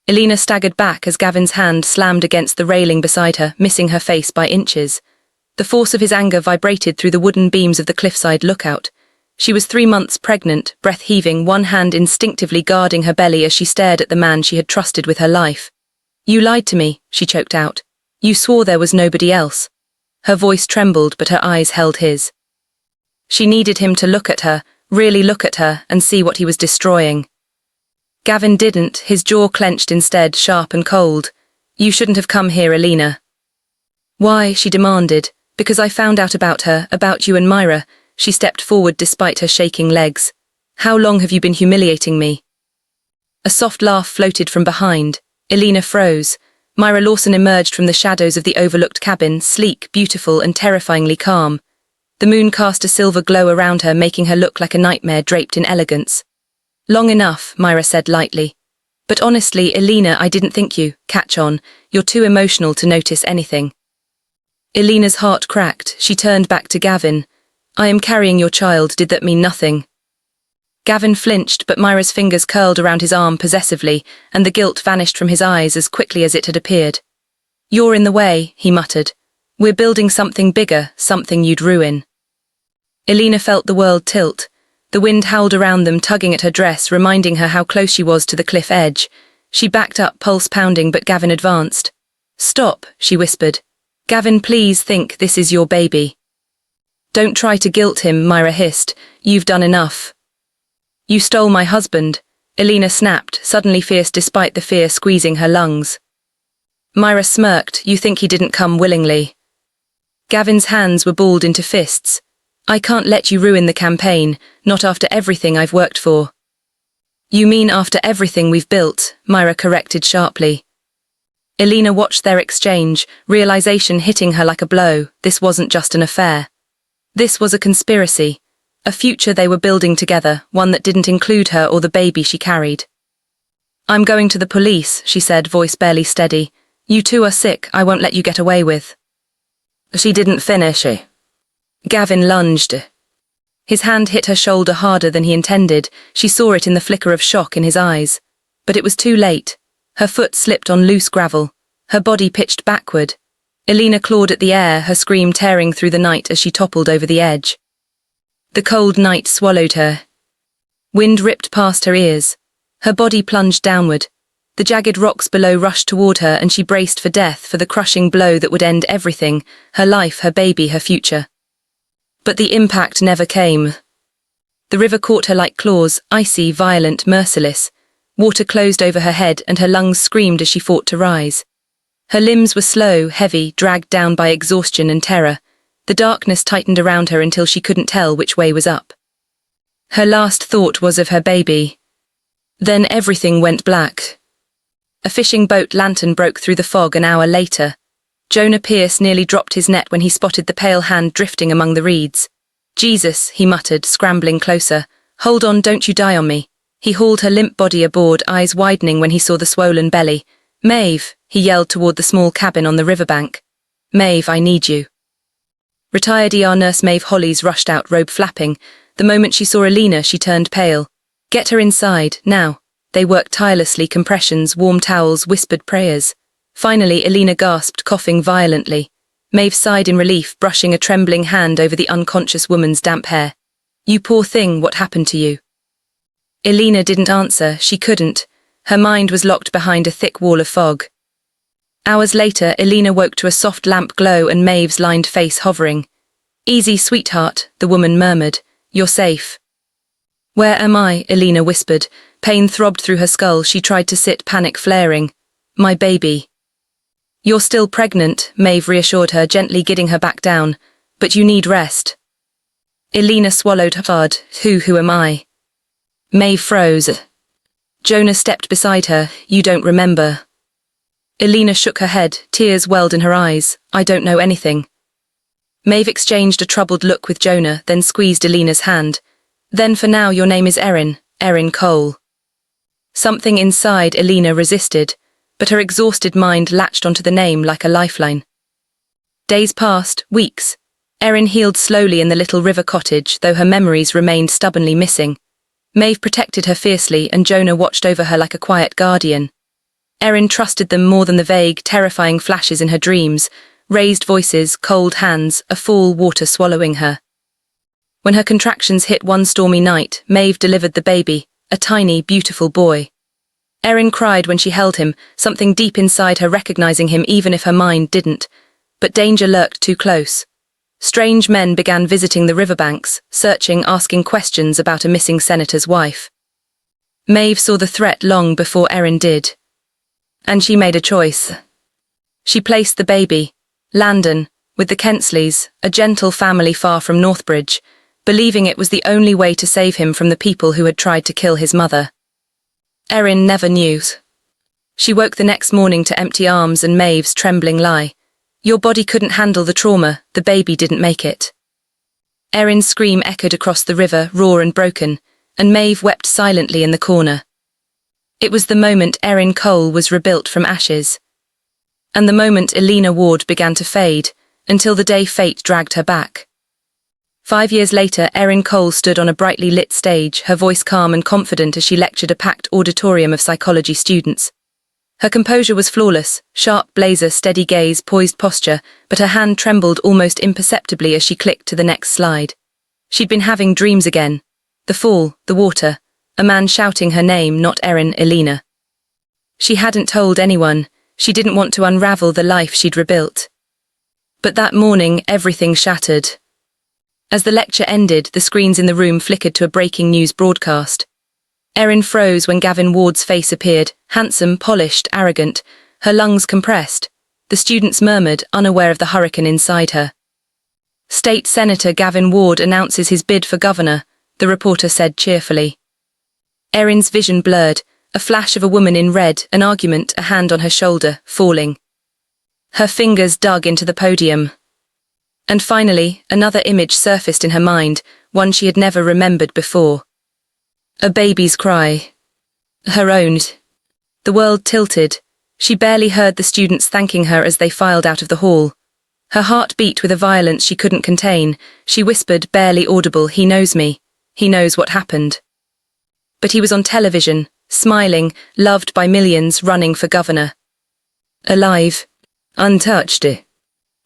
Elena staggered back as Gavin's hand slammed against the railing beside her, missing her face by inches. The force of his anger vibrated through the wooden beams of the cliffside lookout. She was 3 months pregnant, breath-heaving, one hand instinctively guarding her belly as she stared at the man she had trusted with her life. "You lied to me," she choked out. "You swore there was nobody else." Her voice trembled, but her eyes held his. She needed him to look at her, really look at her, and see what he was destroying. Gavin didn't, his jaw clenched instead, sharp and cold. "You shouldn't have come here, Elena." "Why?" she demanded. "Because I found out about her, about you and Mira." She stepped forward despite her shaking legs. "How long have you been humiliating me?" A soft laugh floated from behind. Elena froze. Mira Lawson emerged from the shadows of the overlooked cabin, sleek, beautiful, and terrifyingly calm. The moon cast a silver glow around her, making her look like a nightmare draped in elegance. "Long enough," Mira said lightly. "But honestly, Elena, I didn't think you catch on. You're too emotional to notice anything." Elena's heart cracked. She turned back to Gavin. "I am carrying your child. Did that mean nothing?" Gavin flinched, but Mira's fingers curled around his arm possessively, and the guilt vanished from his eyes as quickly as it had appeared. "You're in the way," he muttered. "We're building something bigger, something you'd ruin." Elena felt the world tilt. The wind howled around them, tugging at her dress, reminding her how close she was to the cliff edge. She backed up, pulse pounding, but Gavin advanced. "Stop," she whispered. "Gavin, please think this is your baby." "Don't try to guilt him," Mira hissed. "You've done enough." "You stole my husband," Elena snapped, suddenly fierce despite the fear squeezing her lungs. Mira smirked. "You think he didn't come willingly?" Gavin's hands were balled into fists. "I can't let you ruin the campaign, not after everything I've worked for." "You mean after everything we've built," Mira corrected sharply. Elena watched their exchange, realization hitting her like a blow. This wasn't just an affair. This was a conspiracy. A future they were building together, one that didn't include her or the baby she carried. "I'm going to the police," she said, voice barely steady. "You two are sick. I won't let you get away with." She didn't finish. Gavin lunged. His hand hit her shoulder harder than he intended. She saw it in the flicker of shock in his eyes. But it was too late. Her foot slipped on loose gravel. Her body pitched backward. Elena clawed at the air, her scream tearing through the night as she toppled over the edge. The cold night swallowed her. Wind ripped past her ears. Her body plunged downward. The jagged rocks below rushed toward her, and she braced for death, for the crushing blow that would end everything, her life, her baby, her future. But the impact never came. The river caught her like claws, icy, violent, merciless. Water closed over her head, and her lungs screamed as she fought to rise. Her limbs were slow, heavy, dragged down by exhaustion and terror. The darkness tightened around her until she couldn't tell which way was up. Her last thought was of her baby. Then everything went black. A fishing boat lantern broke through the fog an hour later. Jonah Pierce nearly dropped his net when he spotted the pale hand drifting among the reeds. "Jesus," he muttered, scrambling closer. "Hold on, don't you die on me." He hauled her limp body aboard, eyes widening when he saw the swollen belly. "Maeve," he yelled toward the small cabin on the riverbank. "Maeve, I need you." Retired ER nurse Maeve Hollies rushed out, robe flapping. The moment she saw Elena, she turned pale. "Get her inside, now." They worked tirelessly, compressions, warm towels, whispered prayers. Finally, Elena gasped, coughing violently. Maeve sighed in relief, brushing a trembling hand over the unconscious woman's damp hair. "You poor thing, what happened to you?" Elena didn't answer. She couldn't. Her mind was locked behind a thick wall of fog. Hours later, Elena woke to a soft lamp glow and Maeve's lined face hovering. "Easy, sweetheart," the woman murmured. "You're safe." "Where am I?" Elena whispered. Pain throbbed through her skull. She tried to sit, panic flaring. "My baby." "You're still pregnant," Maeve reassured her, gently getting her back down. "But you need rest." Elena swallowed hard. Who am I?" Maeve froze. Jonah stepped beside her. "You don't remember." Elena shook her head, tears welled in her eyes. "I don't know anything." Maeve exchanged a troubled look with Jonah, then squeezed Elena's hand. "Then for now your name is Erin Cole." Something inside Elena resisted, but her exhausted mind latched onto the name like a lifeline. Days passed, weeks. Erin healed slowly in the little river cottage, though her memories remained stubbornly missing. Maeve protected her fiercely, and Jonah watched over her like a quiet guardian. Erin trusted them more than the vague, terrifying flashes in her dreams, raised voices, cold hands, a fall water swallowing her. When her contractions hit one stormy night, Maeve delivered the baby, a tiny, beautiful boy. Erin cried when she held him, something deep inside her recognizing him even if her mind didn't. But danger lurked too close. Strange men began visiting the riverbanks, searching, asking questions about a missing senator's wife. Maeve saw the threat long before Erin did. And she made a choice. She placed the baby, Landon, with the Kensleys, a gentle family far from Northbridge, believing it was the only way to save him from the people who had tried to kill his mother. Erin never knew. She woke the next morning to empty arms and Maeve's trembling lie. Your body couldn't handle the trauma, the baby didn't make it. Erin's scream echoed across the river, raw and broken, and Maeve wept silently in the corner. It was the moment Erin Cole was rebuilt from ashes. And the moment Elena Ward began to fade, until the day fate dragged her back. 5 years later, Erin Cole stood on a brightly lit stage, her voice calm and confident as she lectured a packed auditorium of psychology students. Her composure was flawless, sharp blazer, steady gaze, poised posture, but her hand trembled almost imperceptibly as she clicked to the next slide. She'd been having dreams again. The fall, the water, a man shouting her name, not Erin, Elena. She hadn't told anyone. She didn't want to unravel the life she'd rebuilt. But that morning, everything shattered. As the lecture ended, the screens in the room flickered to a breaking news broadcast. Erin froze when Gavin Ward's face appeared, handsome, polished, arrogant, her lungs compressed. The students murmured, unaware of the hurricane inside her. State Senator Gavin Ward announces his bid for governor, the reporter said cheerfully. Erin's vision blurred, a flash of a woman in red, an argument, a hand on her shoulder, falling. Her fingers dug into the podium. And finally, another image surfaced in her mind, one she had never remembered before. A baby's cry. Her own. The world tilted. She barely heard the students thanking her as they filed out of the hall. Her heart beat with a violence she couldn't contain. She whispered, barely audible, "He knows me. He knows what happened." But he was on television, smiling, loved by millions, running for governor. Alive. Untouched.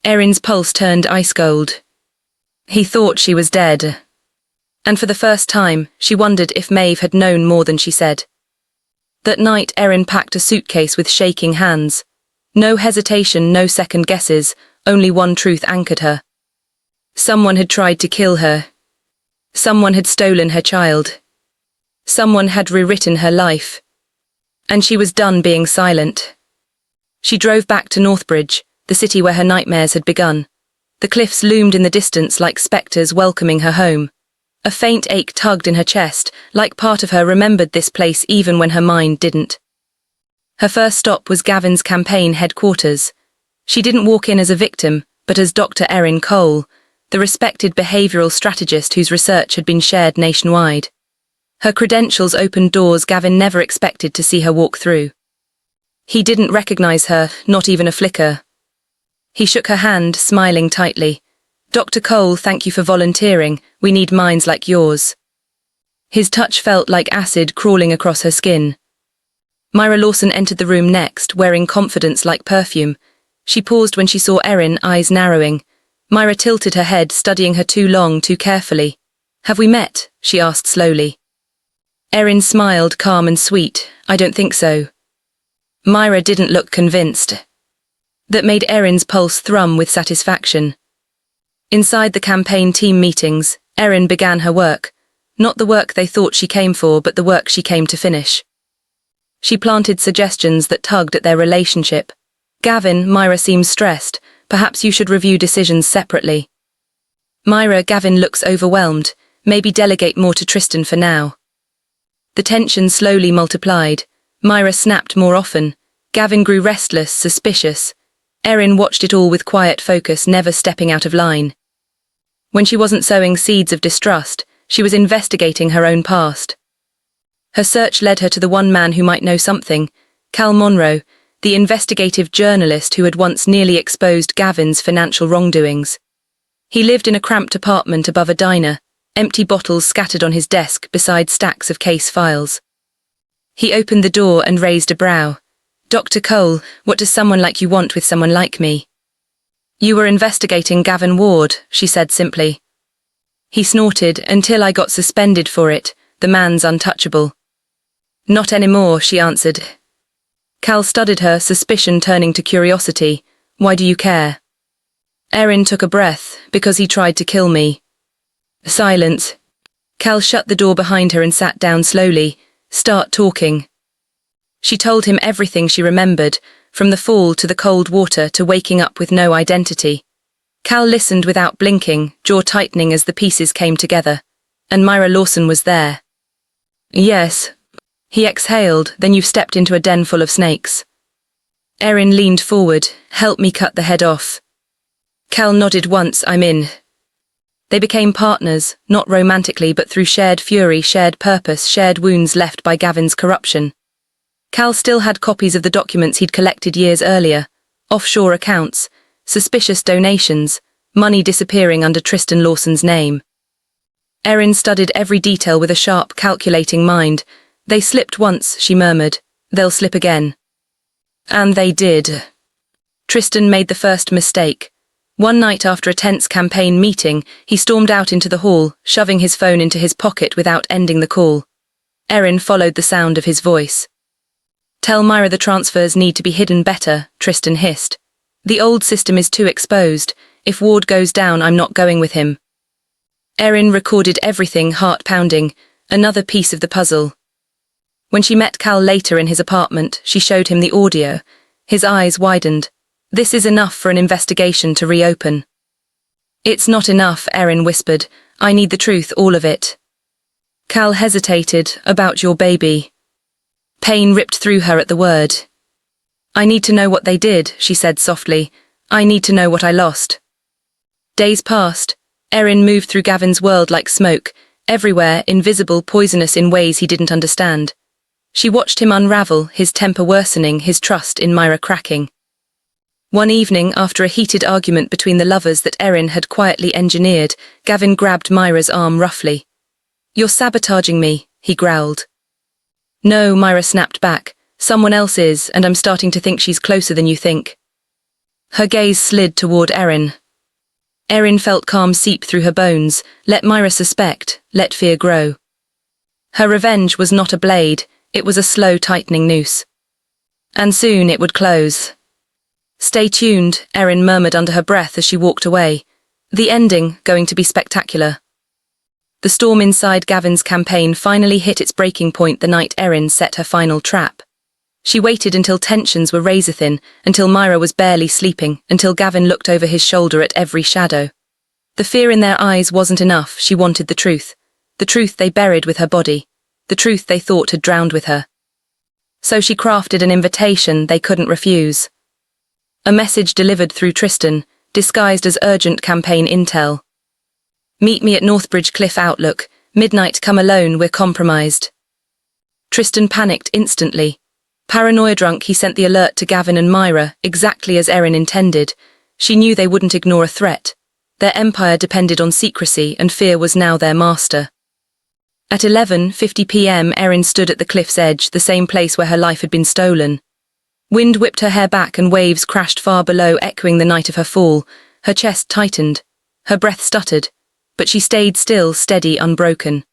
Erin's pulse turned ice cold. He thought she was dead. And for the first time, she wondered if Maeve had known more than she said. That night, Erin packed a suitcase with shaking hands. No hesitation, no second guesses, only one truth anchored her. Someone had tried to kill her. Someone had stolen her child. Someone had rewritten her life. And she was done being silent. She drove back to Northbridge, the city where her nightmares had begun. The cliffs loomed in the distance like spectres welcoming her home. A faint ache tugged in her chest, like part of her remembered this place even when her mind didn't. Her first stop was Gavin's campaign headquarters. She didn't walk in as a victim, but as Dr. Erin Cole, the respected behavioral strategist whose research had been shared nationwide. Her credentials opened doors Gavin never expected to see her walk through. He didn't recognize her, not even a flicker. He shook her hand, smiling tightly. "Dr. Cole, thank you for volunteering. We need minds like yours." His touch felt like acid crawling across her skin. Mira Lawson entered the room next, wearing confidence like perfume. She paused when she saw Erin, eyes narrowing. Mira tilted her head, studying her too long, too carefully. "Have we met?" she asked slowly. Erin smiled, calm and sweet. "I don't think so." Mira didn't look convinced. That made Erin's pulse thrum with satisfaction. Inside the campaign team meetings, Erin began her work. Not the work they thought she came for, but the work she came to finish. She planted suggestions that tugged at their relationship. "Gavin, Mira seems stressed. Perhaps you should review decisions separately." "Mira, Gavin looks overwhelmed. Maybe delegate more to Tristan for now." The tension slowly multiplied. Mira snapped more often. Gavin grew restless, suspicious. Erin watched it all with quiet focus, never stepping out of line. When she wasn't sowing seeds of distrust, she was investigating her own past. Her search led her to the one man who might know something, Cal Monroe, the investigative journalist who had once nearly exposed Gavin's financial wrongdoings. He lived in a cramped apartment above a diner, empty bottles scattered on his desk beside stacks of case files. He opened the door and raised a brow. Dr. Cole, what does someone like you want with someone like me? You were investigating Gavin Ward, she said simply. He snorted, until I got suspended for it. The man's untouchable. Not anymore, she answered. Cal studied her, suspicion turning to curiosity. Why do you care? Erin took a breath, because he tried to kill me. Silence. Cal shut the door behind her and sat down slowly. Start talking. She told him everything she remembered, from the fall to the cold water to waking up with no identity. Cal listened without blinking, jaw tightening as the pieces came together. And Mira Lawson was there. Yes. He exhaled, then you've stepped into a den full of snakes. Erin leaned forward. Help me cut the head off. Cal nodded once. I'm in. They became partners, not romantically but through shared fury, shared purpose, shared wounds left by Gavin's corruption. Cal still had copies of the documents he'd collected years earlier. Offshore accounts, suspicious donations, money disappearing under Tristan Lawson's name. Erin studied every detail with a sharp, calculating mind. They slipped once, she murmured. They'll slip again. And they did. Tristan made the first mistake. One night after a tense campaign meeting, he stormed out into the hall, shoving his phone into his pocket without ending the call. Erin followed the sound of his voice. Tell Mira the transfers need to be hidden better, Tristan hissed. The old system is too exposed. If Ward goes down, I'm not going with him. Erin recorded everything, heart pounding, another piece of the puzzle. When she met Cal later in his apartment, she showed him the audio. His eyes widened. This is enough for an investigation to reopen. It's not enough, Erin whispered. I need the truth, all of it. Cal hesitated. About your baby. Pain ripped through her at the word. I need to know what they did, she said softly. I need to know what I lost. Days passed. Erin moved through Gavin's world like smoke, everywhere, invisible, poisonous in ways he didn't understand. She watched him unravel, his temper worsening, his trust in Mira cracking. One evening, after a heated argument between the lovers that Erin had quietly engineered, Gavin grabbed Mira's arm roughly. You're sabotaging me, he growled. No, Mira snapped back. Someone else is, and I'm starting to think she's closer than you think. Her gaze slid toward Erin. Erin felt calm seep through her bones. Let Mira suspect, let fear grow. Her revenge was not a blade, it was a slow tightening noose. And soon it would close. Stay tuned, Erin murmured under her breath as she walked away. The ending, going to be spectacular. The storm inside Gavin's campaign finally hit its breaking point the night Erin set her final trap. She waited until tensions were razor-thin, until Mira was barely sleeping, until Gavin looked over his shoulder at every shadow. The fear in their eyes wasn't enough, she wanted the truth they buried with her body, the truth they thought had drowned with her. So she crafted an invitation they couldn't refuse. A message delivered through Tristan, disguised as urgent campaign intel. Meet me at Northbridge Cliff Outlook, midnight, come alone, we're compromised. Tristan panicked instantly. Paranoia drunk, he sent the alert to Gavin and Mira, exactly as Erin intended. She knew they wouldn't ignore a threat. Their empire depended on secrecy, and fear was now their master. At 11:50 p.m. Erin stood at the cliff's edge, the same place where her life had been stolen. Wind whipped her hair back and waves crashed far below, echoing the night of her fall. Her chest tightened. Her breath stuttered. But she stayed still, steady, unbroken.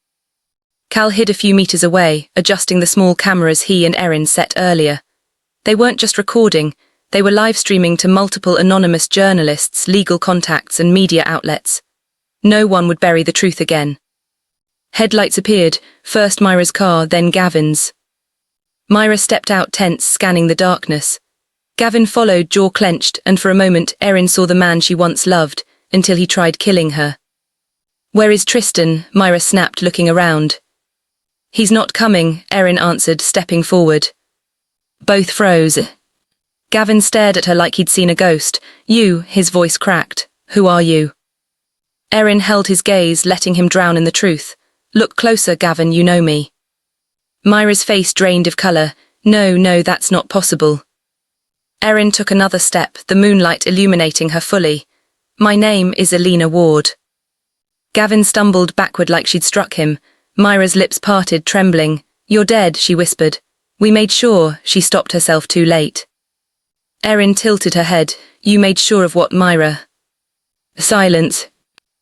Cal hid a few meters away, adjusting the small cameras he and Erin set earlier. They weren't just recording, they were live streaming to multiple anonymous journalists, legal contacts and media outlets. No one would bury the truth again. Headlights appeared, first Mira's car, then Gavin's. Mira stepped out tense, scanning the darkness. Gavin followed, jaw clenched, and for a moment Erin saw the man she once loved, until he tried killing her. Where is Tristan? Mira snapped, looking around. He's not coming, Erin answered, stepping forward. Both froze. Gavin stared at her like he'd seen a ghost. You, his voice cracked. Who are you? Erin held his gaze, letting him drown in the truth. Look closer, Gavin, you know me. Mira's face drained of colour. No, that's not possible. Erin took another step, the moonlight illuminating her fully. My name is Elena Ward. Gavin stumbled backward like she'd struck him. Mira's lips parted, trembling. You're dead, she whispered. We made sure. She stopped herself too late. Erin tilted her head. You made sure of what, Mira? Silence.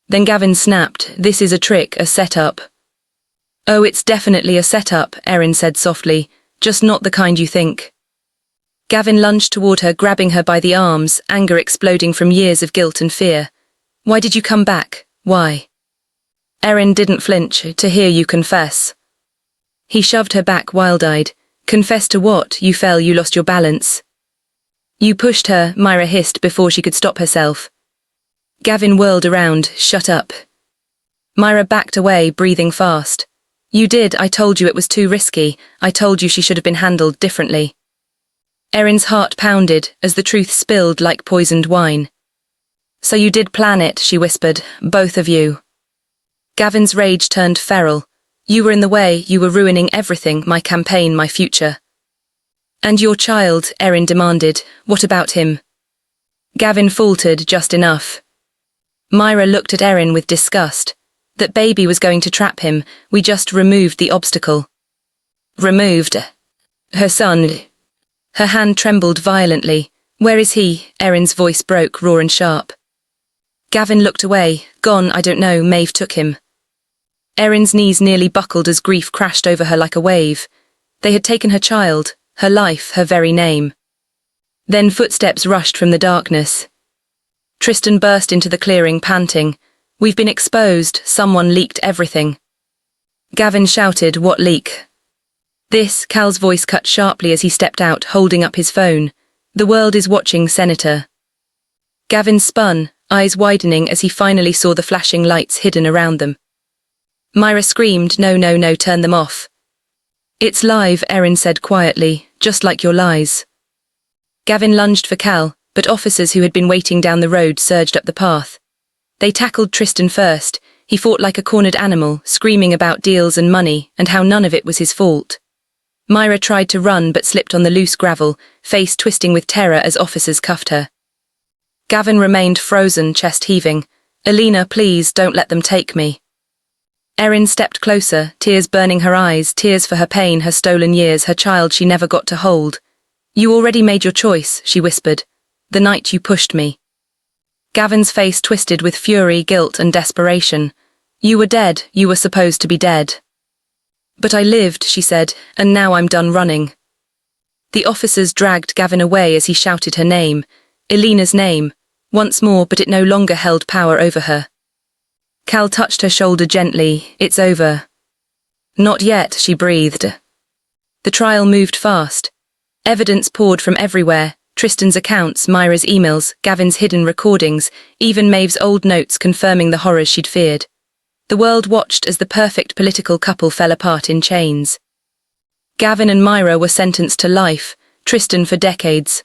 Then Gavin snapped. This is a trick, a setup. Oh, it's definitely a setup, Erin said softly. Just not the kind you think. Gavin lunged toward her, grabbing her by the arms, anger exploding from years of guilt and fear. Why did you come back? Why? Erin didn't flinch. To hear you confess. He shoved her back, wild-eyed. Confess to what? You fell, you lost your balance. You pushed her, Mira hissed before she could stop herself. Gavin whirled around. Shut up. Mira backed away, breathing fast. You did. I told you it was too risky. I told you she should have been handled differently. Erin's heart pounded as the truth spilled like poisoned wine. So you did plan it, she whispered. Both of you. Gavin's rage turned feral. You were in the way. You were ruining everything, my campaign, my future. And your child, Erin demanded. What about him? Gavin faltered just enough. Mira looked at Erin with disgust. That baby was going to trap him. We just removed the obstacle. Removed? Her son. Her hand trembled violently. Where is he? Erin's voice broke, raw and sharp. Gavin looked away. Gone, I don't know, Maeve took him. Erin's knees nearly buckled as grief crashed over her like a wave. They had taken her child, her life, her very name. Then footsteps rushed from the darkness. Tristan burst into the clearing, panting. We've been exposed. Someone leaked everything. Gavin shouted, what leak? This, Cal's voice cut sharply as he stepped out, holding up his phone. The world is watching, Senator. Gavin spun, eyes widening as he finally saw the flashing lights hidden around them. Mira screamed, no, no, no, turn them off. It's live, Erin said quietly, just like your lies. Gavin lunged for Cal, but officers who had been waiting down the road surged up the path. They tackled Tristan first. He fought like a cornered animal, screaming about deals and money, and how none of it was his fault. Mira tried to run but slipped on the loose gravel, face twisting with terror as officers cuffed her. Gavin remained frozen, chest heaving. Elena, please, don't let them take me. Erin stepped closer, tears burning her eyes, tears for her pain, her stolen years, her child she never got to hold. You already made your choice, she whispered. The night you pushed me. Gavin's face twisted with fury, guilt and desperation. You were dead, you were supposed to be dead. But I lived, she said, and now I'm done running. The officers dragged Gavin away as he shouted her name, Elena's name, once more, but it no longer held power over her. Cal touched her shoulder gently. It's over. Not yet, she breathed. The trial moved fast. Evidence poured from everywhere. Tristan's accounts, Mira's emails, Gavin's hidden recordings, even Maeve's old notes confirming the horrors she'd feared. The world watched as the perfect political couple fell apart in chains. Gavin and Mira were sentenced to life, Tristan for decades.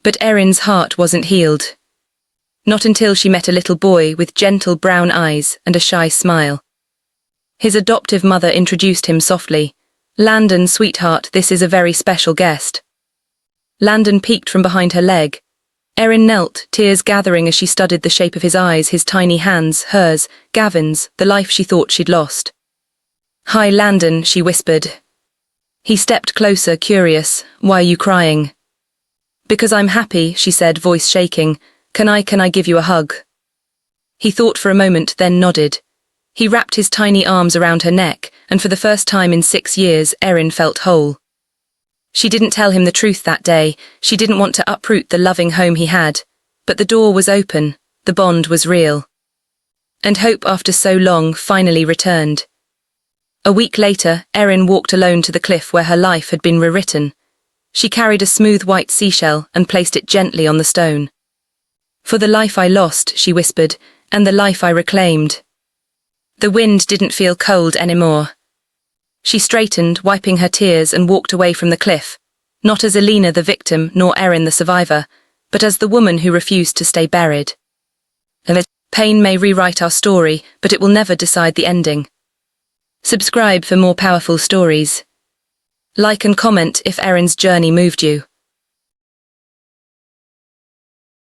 But Erin's heart wasn't healed. Not until she met a little boy with gentle brown eyes and a shy smile. His adoptive mother introduced him softly. Landon, sweetheart, this is a very special guest. Landon peeked from behind her leg. Erin knelt, tears gathering as she studied the shape of his eyes, his tiny hands, hers, Gavin's, the life she thought she'd lost. Hi, Landon, she whispered. He stepped closer, curious. Why are you crying? Because I'm happy, she said, voice shaking. Can I give you a hug? He thought for a moment, then nodded. He wrapped his tiny arms around her neck, and for the first time in 6 years, Erin felt whole. She didn't tell him the truth that day. She didn't want to uproot the loving home he had. But the door was open. The bond was real. And hope, after so long, finally returned. A week later, Erin walked alone to the cliff where her life had been rewritten. She carried a smooth white seashell and placed it gently on the stone. For the life I lost, she whispered, and the life I reclaimed. The wind didn't feel cold anymore. She straightened, wiping her tears, and walked away from the cliff, not as Elena the victim, nor Erin the survivor, but as the woman who refused to stay buried. And pain may rewrite our story, but it will never decide the ending. Subscribe for more powerful stories. Like and comment if Erin's journey moved you.